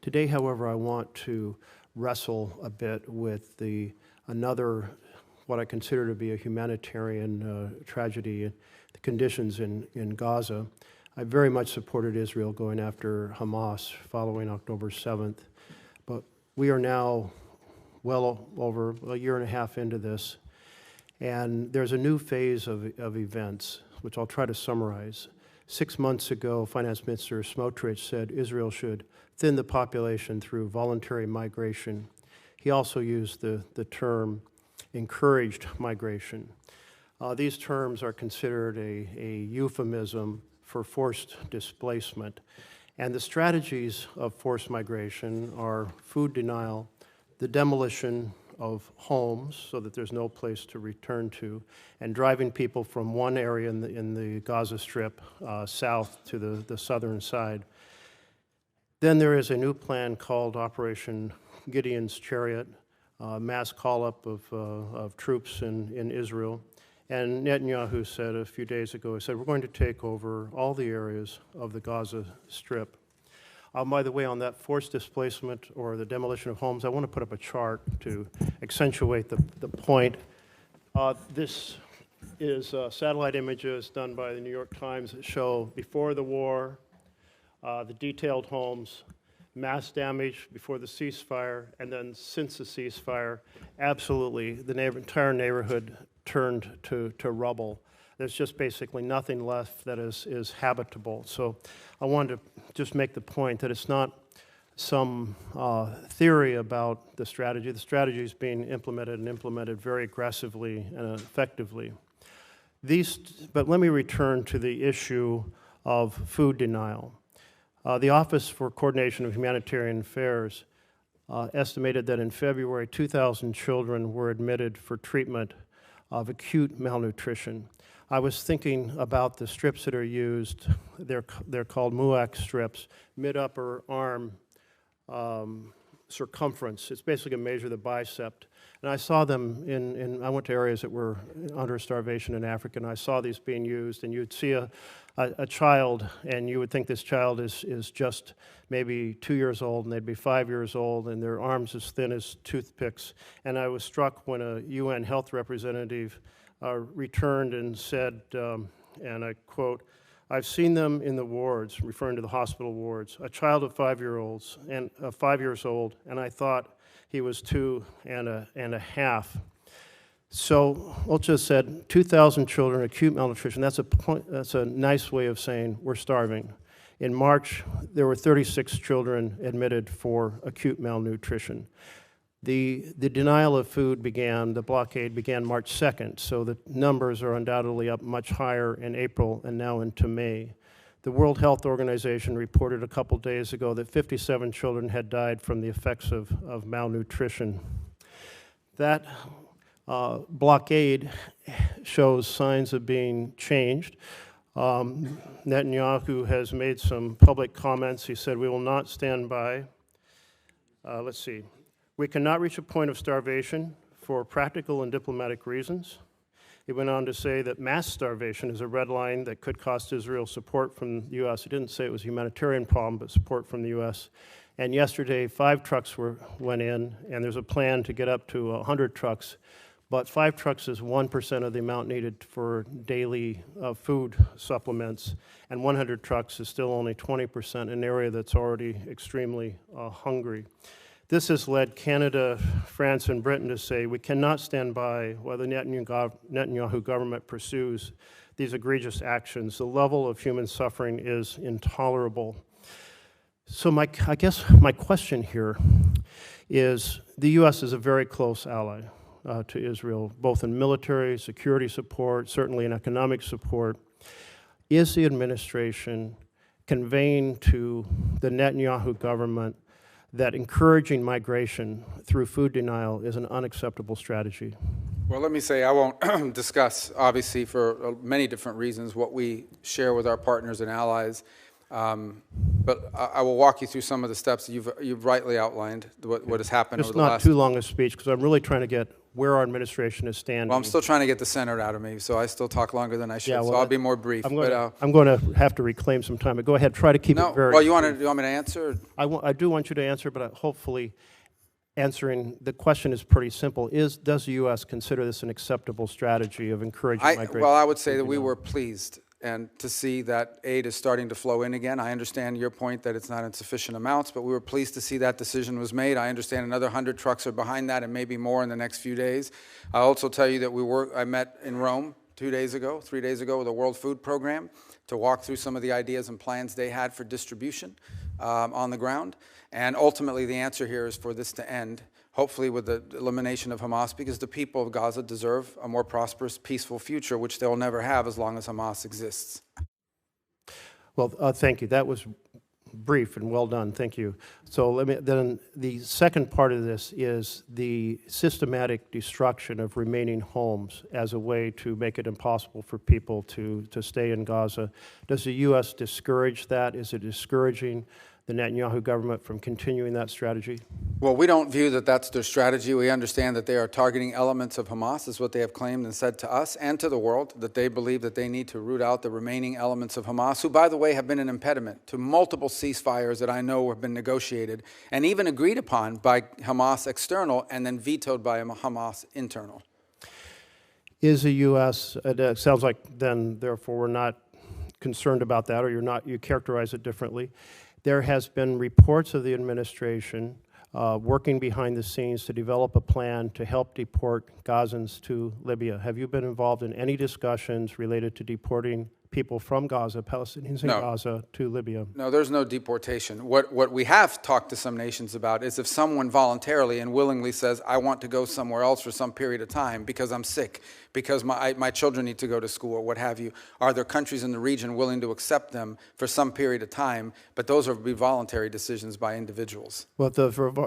Today, however, I want to wrestle a bit with another, what I consider to be a humanitarian tragedy, the conditions in Gaza. I very much supported Israel going after Hamas following October 7th, but we are now well over a year and a half into this, and there's a new phase of events, which I'll try to summarize. 6 months ago, Finance Minister Smotrich said Israel should thin the population through voluntary migration. He also used the term encouraged migration. These terms are considered a euphemism for forced displacement. And the strategies of forced migration are food denial, the demolition of homes so that there's no place to return to, and driving people from one area in the Gaza Strip south to the southern side. Then there is a new plan called Operation Gideon's Chariot, mass call-up of troops in Israel. And Netanyahu said a few days ago, he said, we're going to take over all the areas of the Gaza Strip. By the way, on that forced displacement or the demolition of homes, I want to put up a chart to accentuate the point. This is satellite images done by the New York Times that show before the war, the detailed homes, mass damage before the ceasefire, and then since the ceasefire, absolutely, the entire neighborhood turned to rubble. There's just basically nothing left that is habitable. So I wanted to just make the point that it's not some theory about the strategy. The strategy is being implemented and implemented very aggressively and effectively. But let me return to the issue of food denial. The Office for Coordination of Humanitarian Affairs estimated that in February, 2,000 children were admitted for treatment of acute malnutrition. I was thinking about the strips that are used. They're called MUAC strips, mid-upper arm circumference. It's basically a measure of the bicep. And I saw them I went to areas that were under starvation in Africa, and I saw these being used, and you'd see a child, and you would think this child is just maybe 2 years old, and they'd be 5 years old, and their arms as thin as toothpicks. And I was struck when a UN health representative returned and said, and I quote, "I've seen them in the wards," referring to the hospital wards, "a child of 5 years old, and I thought he was 2 and a half. So Ulcha said 2,000 children, acute malnutrition. That's a nice way of saying we're starving. In March, there were 36 children admitted for acute malnutrition. The denial of food the blockade began March 2nd, so the numbers are undoubtedly up much higher in April and now into May. The World Health Organization reported a couple days ago that 57 children had died from the effects of malnutrition. That blockade shows signs of being changed. Netanyahu has made some public comments. He said, "We will not stand by." Let's see. "We cannot reach a point of starvation for practical and diplomatic reasons." He went on to say that mass starvation is a red line that could cost Israel support from the U.S. He didn't say it was a humanitarian problem, but support from the U.S. And yesterday, 5 trucks went in, and there's a plan to get up to 100 trucks. But 5 trucks is 1% of the amount needed for daily food supplements, and 100 trucks is still only 20% in an area that's already extremely hungry. This has led Canada, France, and Britain to say we cannot stand by while the Netanyahu government pursues these egregious actions. The level of human suffering is intolerable. So I guess my question here is the U.S. is a very close ally to Israel, both in military, security support, certainly in economic support. Is the administration conveying to the Netanyahu government that encouraging migration through food denial is an unacceptable strategy? Well, let me say I won't discuss, obviously, for many different reasons, what we share with our partners and allies. But I will walk you through some of the steps you've rightly outlined, what has happened over the last... It's not too long a speech, because I'm really trying to get where our administration is standing. Well, I'm still trying to get the Senate out of me, so I still talk longer than I should, Yeah, well, so I'll be more brief. I'm But, going to have to reclaim some time, but go ahead, try to keep no, it very well, you want me to answer? I do want you to answer, but hopefully answering, the question is pretty simple. Does the U.S. consider this an acceptable strategy of encouraging migration? Well, I would say that we were pleased and to see that aid is starting to flow in again. I understand your point that it's not in sufficient amounts, but we were pleased to see that decision was made. I understand another 100 trucks are behind that and maybe more in the next few days. I'll also tell you that I met in Rome 3 days ago with the World Food Program to walk through some of the ideas and plans they had for distribution on the ground. And ultimately, the answer here is for this to end, hopefully with the elimination of Hamas, because the people of Gaza deserve a more prosperous, peaceful future, which they'll never have as long as Hamas exists. Well, thank you. That was brief and well done. Thank you. So then the second part of this is the systematic destruction of remaining homes as a way to make it impossible for people to stay in Gaza. Does the U.S. discourage that? Is it discouraging the Netanyahu government from continuing that strategy? Well, we don't view that that's their strategy. We understand that they are targeting elements of Hamas, is what they have claimed and said to us and to the world, that they believe that they need to root out the remaining elements of Hamas, who, by the way, have been an impediment to multiple ceasefires that I know have been negotiated and even agreed upon by Hamas external and then vetoed by Hamas internal. Is the U.S., it sounds like then, therefore, we're not concerned about that, or you characterize it differently. There has been reports of the administration working behind the scenes to develop a plan to help deport Gazans to Libya. Have you been involved in any discussions related to deporting people from Gaza, Palestinians in Gaza, to Libya? No, there's no deportation. What we have talked to some nations about is if someone voluntarily and willingly says, I want to go somewhere else for some period of time because I'm sick, because my children need to go to school or what have you, are there countries in the region willing to accept them for some period of time? But those will be voluntary decisions by individuals. Well,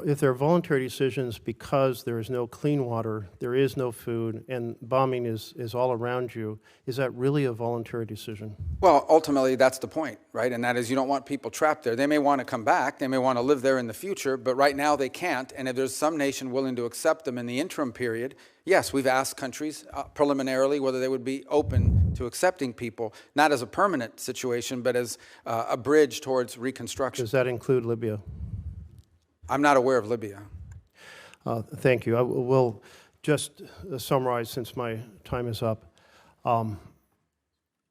if they're voluntary decisions because there is no clean water, there is no food, and bombing is all around you, is that really a voluntary decision? Well, ultimately, that's the point, right? And that is you don't want people trapped there. They may want to come back. They may want to live there in the future, but right now they can't. And if there's some nation willing to accept them in the interim period, yes, we've asked countries preliminarily whether they would be open to accepting people, not as a permanent situation, but as a bridge towards reconstruction. Does that include Libya? I'm not aware of Libya. Thank you. I will just summarize since my time is up.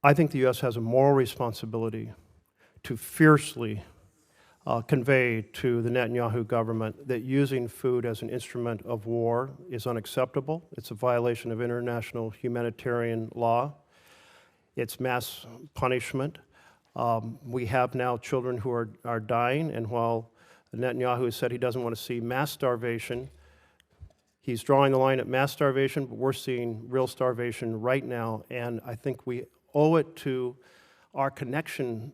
I think the U.S. has a moral responsibility to fiercely convey to the Netanyahu government that using food as an instrument of war is unacceptable. It's a violation of international humanitarian law. It's mass punishment. We have now children who are dying, and while Netanyahu has said he doesn't want to see mass starvation, he's drawing the line at mass starvation, but we're seeing real starvation right now, and I think we owe it to our connection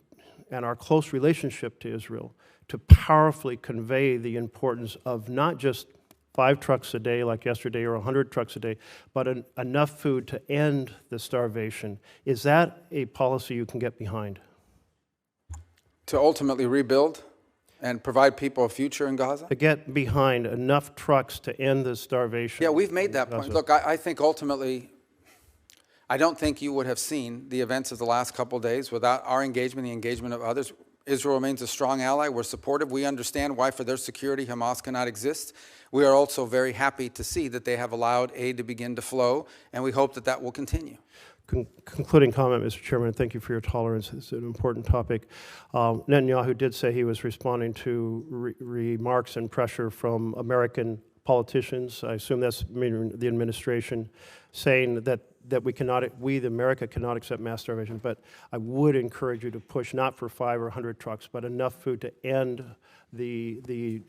and our close relationship to Israel to powerfully convey the importance of not just 5 trucks a day like yesterday or 100 trucks a day, but enough food to end the starvation. Is that a policy you can get behind? To ultimately rebuild and provide people a future in Gaza? To get behind enough trucks to end the starvation. Yeah, we've made that point. Look, I think ultimately, I don't think you would have seen the events of the last couple of days without our engagement, the engagement of others. Israel remains a strong ally. We're supportive. We understand why, for their security, Hamas cannot exist. We are also very happy to see that they have allowed aid to begin to flow, and we hope that that will continue. Concluding comment, Mr. Chairman, thank you for your tolerance. It's an important topic. Netanyahu did say he was responding to remarks and pressure from American politicians. I assume that's meaning the administration, saying that we, America, cannot accept mass starvation, but I would encourage you to push not for 5 or 100 trucks, but enough food to end the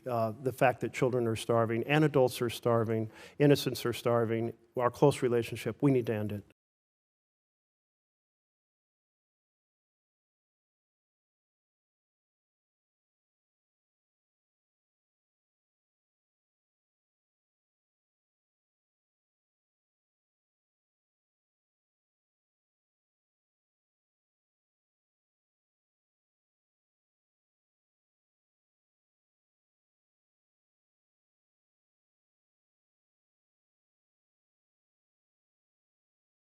fact that children are starving and adults are starving, innocents are starving. Our close relationship, we need to end it.